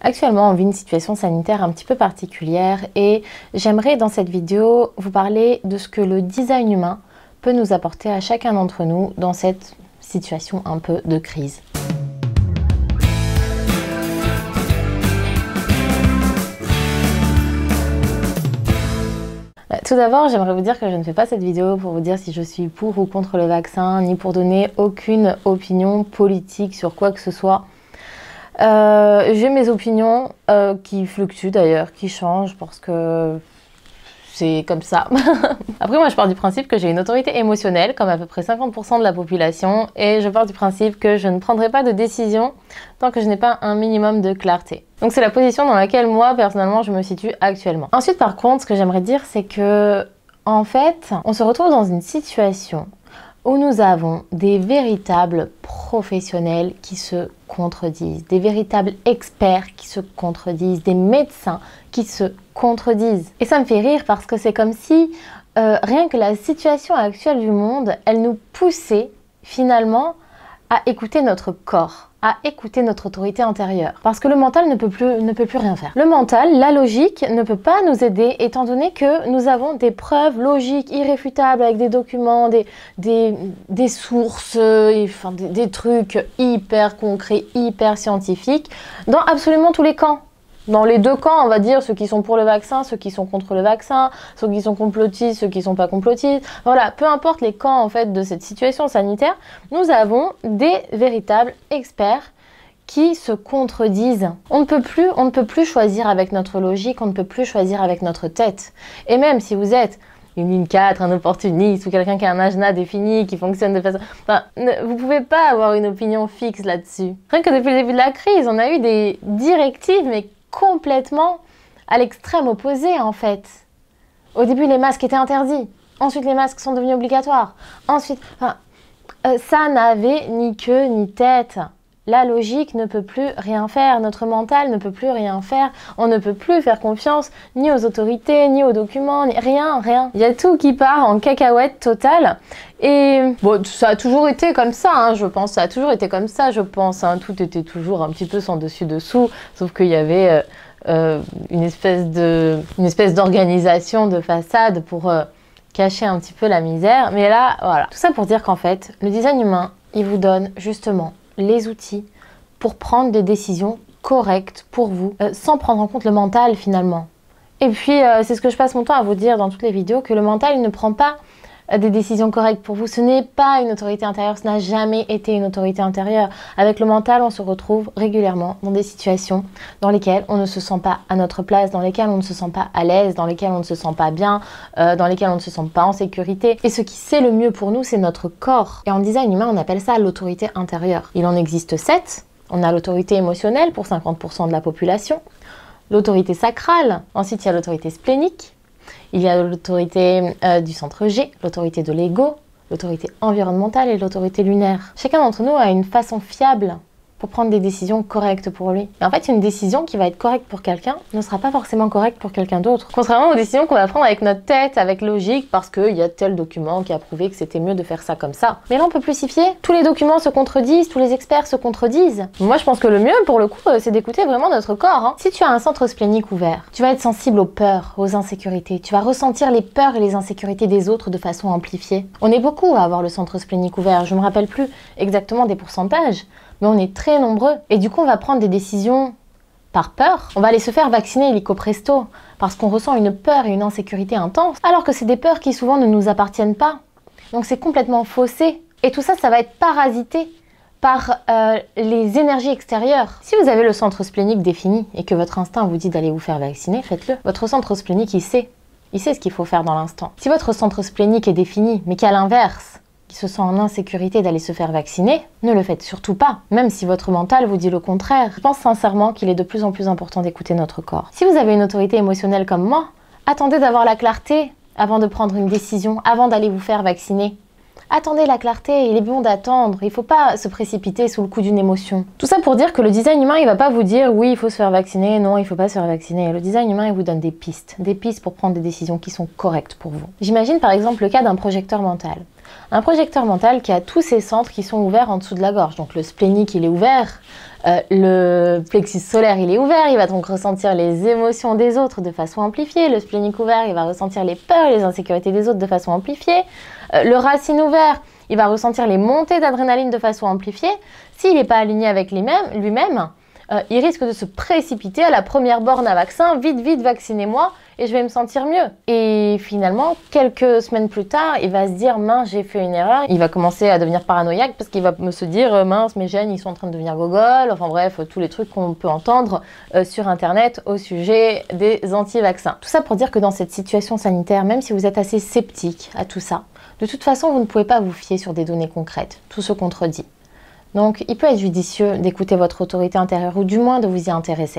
Actuellement, on vit une situation sanitaire un petit peu particulière et j'aimerais dans cette vidéo vous parler de ce que le design humain peut nous apporter à chacun d'entre nous dans cette situation un peu de crise. Tout d'abord, j'aimerais vous dire que je ne fais pas cette vidéo pour vous dire si je suis pour ou contre le vaccin, ni pour donner aucune opinion politique sur quoi que ce soit. J'ai mes opinions qui fluctuent d'ailleurs, qui changent parce que c'est comme ça. Après, moi, je pars du principe que j'ai une autorité émotionnelle, comme à peu près 50% de la population, et je pars du principe que je ne prendrai pas de décision tant que je n'ai pas un minimum de clarté. Donc c'est la position dans laquelle moi, personnellement, je me situe actuellement. Ensuite, par contre, ce que j'aimerais dire, c'est que, en fait, on se retrouve dans une situation où nous avons des véritables professionnels qui se contredisent, des véritables experts qui se contredisent, des médecins qui se contredisent. Et ça me fait rire parce que c'est comme si rien que la situation actuelle du monde, elle nous poussait finalement à écouter notre corps, à écouter notre autorité intérieure. Parce que le mental ne peut plus rien faire. Le mental, la logique, ne peut pas nous aider étant donné que nous avons des preuves logiques irréfutables avec des documents, des sources, enfin, des trucs hyper concrets, hyper scientifiques, dans absolument tous les camps. Dans les deux camps, on va dire, ceux qui sont pour le vaccin, ceux qui sont contre le vaccin, ceux qui sont complotistes, ceux qui sont pas complotistes. Voilà, peu importe les camps en fait de cette situation sanitaire, nous avons des véritables experts qui se contredisent. On ne peut plus choisir avec notre logique, on ne peut plus choisir avec notre tête. Et même si vous êtes une ligne 4, un opportuniste ou quelqu'un qui a un agenda défini, qui fonctionne de façon... Enfin, vous pouvez pas avoir une opinion fixe là-dessus. Rien que depuis le début de la crise, on a eu des directives, mais complètement à l'extrême opposé en fait. Au début, les masques étaient interdits. Ensuite, les masques sont devenus obligatoires. Ensuite, ça n'avait ni queue ni tête. La logique ne peut plus rien faire. Notre mental ne peut plus rien faire. On ne peut plus faire confiance ni aux autorités, ni aux documents, ni rien. Il y a tout qui part en cacahuète totale. Et bon, ça a toujours été comme ça, hein, je pense. Ça a toujours été comme ça, je pense. Hein. Tout était toujours un petit peu sans dessus-dessous. Sauf qu'il y avait une espèce d'organisation de façade pour cacher un petit peu la misère. Mais là, voilà. Tout ça pour dire qu'en fait, le design humain, il vous donne justement les outils pour prendre des décisions correctes pour vous, sans prendre en compte le mental finalement. Et puis, c'est ce que je passe mon temps à vous dire dans toutes les vidéos, que le mental, il ne prend pas des décisions correctes pour vous. Ce n'est pas une autorité intérieure, ce n'a jamais été une autorité intérieure. Avec le mental, on se retrouve régulièrement dans des situations dans lesquelles on ne se sent pas à notre place, dans lesquelles on ne se sent pas à l'aise, dans lesquelles on ne se sent pas bien, dans lesquelles on ne se sent pas en sécurité. Et ce qui sait le mieux pour nous, c'est notre corps. Et en design humain, on appelle ça l'autorité intérieure. Il en existe 7. On a l'autorité émotionnelle pour 50% de la population, l'autorité sacrale, ensuite il y a l'autorité splénique, il y a l'autorité du centre G, l'autorité de l'ego, l'autorité environnementale et l'autorité lunaire. Chacun d'entre nous a une façon fiable pour prendre des décisions correctes pour lui. Et en fait, une décision qui va être correcte pour quelqu'un ne sera pas forcément correcte pour quelqu'un d'autre. Contrairement aux décisions qu'on va prendre avec notre tête, avec logique, parce qu'il y a tel document qui a prouvé que c'était mieux de faire ça comme ça. Mais là, on peut plus s'y fier. Tous les documents se contredisent, tous les experts se contredisent. Moi, je pense que le mieux, pour le coup, c'est d'écouter vraiment notre corps. Hein. Si tu as un centre splénique ouvert, tu vas être sensible aux peurs, aux insécurités. Tu vas ressentir les peurs et les insécurités des autres de façon amplifiée. On est beaucoup à avoir le centre splénique ouvert. Je me rappelle plus exactement des pourcentages, mais on est très nombreux. Et du coup, on va prendre des décisions par peur. On va aller se faire vacciner illico presto parce qu'on ressent une peur et une insécurité intense, alors que c'est des peurs qui souvent ne nous appartiennent pas. Donc c'est complètement faussé. Et tout ça, ça va être parasité par les énergies extérieures. Si vous avez le centre splénique défini et que votre instinct vous dit d'aller vous faire vacciner, faites-le. Votre centre splénique, il sait ce qu'il faut faire dans l'instant. Si votre centre splénique est défini, mais qu'à l'inverse, qui se sent en insécurité d'aller se faire vacciner, ne le faites surtout pas, même si votre mental vous dit le contraire. Je pense sincèrement qu'il est de plus en plus important d'écouter notre corps. Si vous avez une autorité émotionnelle comme moi, attendez d'avoir la clarté avant de prendre une décision, avant d'aller vous faire vacciner. Attendez la clarté, il est bon d'attendre, il ne faut pas se précipiter sous le coup d'une émotion. Tout ça pour dire que le design humain, il va pas vous dire oui, il faut se faire vacciner, non, il faut pas se faire vacciner. Le design humain, il vous donne des pistes pour prendre des décisions qui sont correctes pour vous. J'imagine par exemple le cas d'un projecteur mental. Un projecteur mental qui a tous ses centres qui sont ouverts en dessous de la gorge. Donc le splénique, il est ouvert, le plexus solaire, il est ouvert, il va donc ressentir les émotions des autres de façon amplifiée. Le splénique ouvert, il va ressentir les peurs et les insécurités des autres de façon amplifiée. Le racine ouvert, il va ressentir les montées d'adrénaline de façon amplifiée. S'il n'est pas aligné avec lui-même, il risque de se précipiter à la première borne à vaccin. Vite, vite, vaccinez-moi et je vais me sentir mieux. Et finalement, quelques semaines plus tard, il va se dire « mince, j'ai fait une erreur ». Il va commencer à devenir paranoïaque parce qu'il va se dire « mince, mes gènes, ils sont en train de devenir gogol ». Enfin bref, tous les trucs qu'on peut entendre sur Internet au sujet des anti-vaccins. Tout ça pour dire que dans cette situation sanitaire, même si vous êtes assez sceptique à tout ça, de toute façon, vous ne pouvez pas vous fier sur des données concrètes. Tout se contredit. Donc, il peut être judicieux d'écouter votre autorité intérieure ou du moins de vous y intéresser.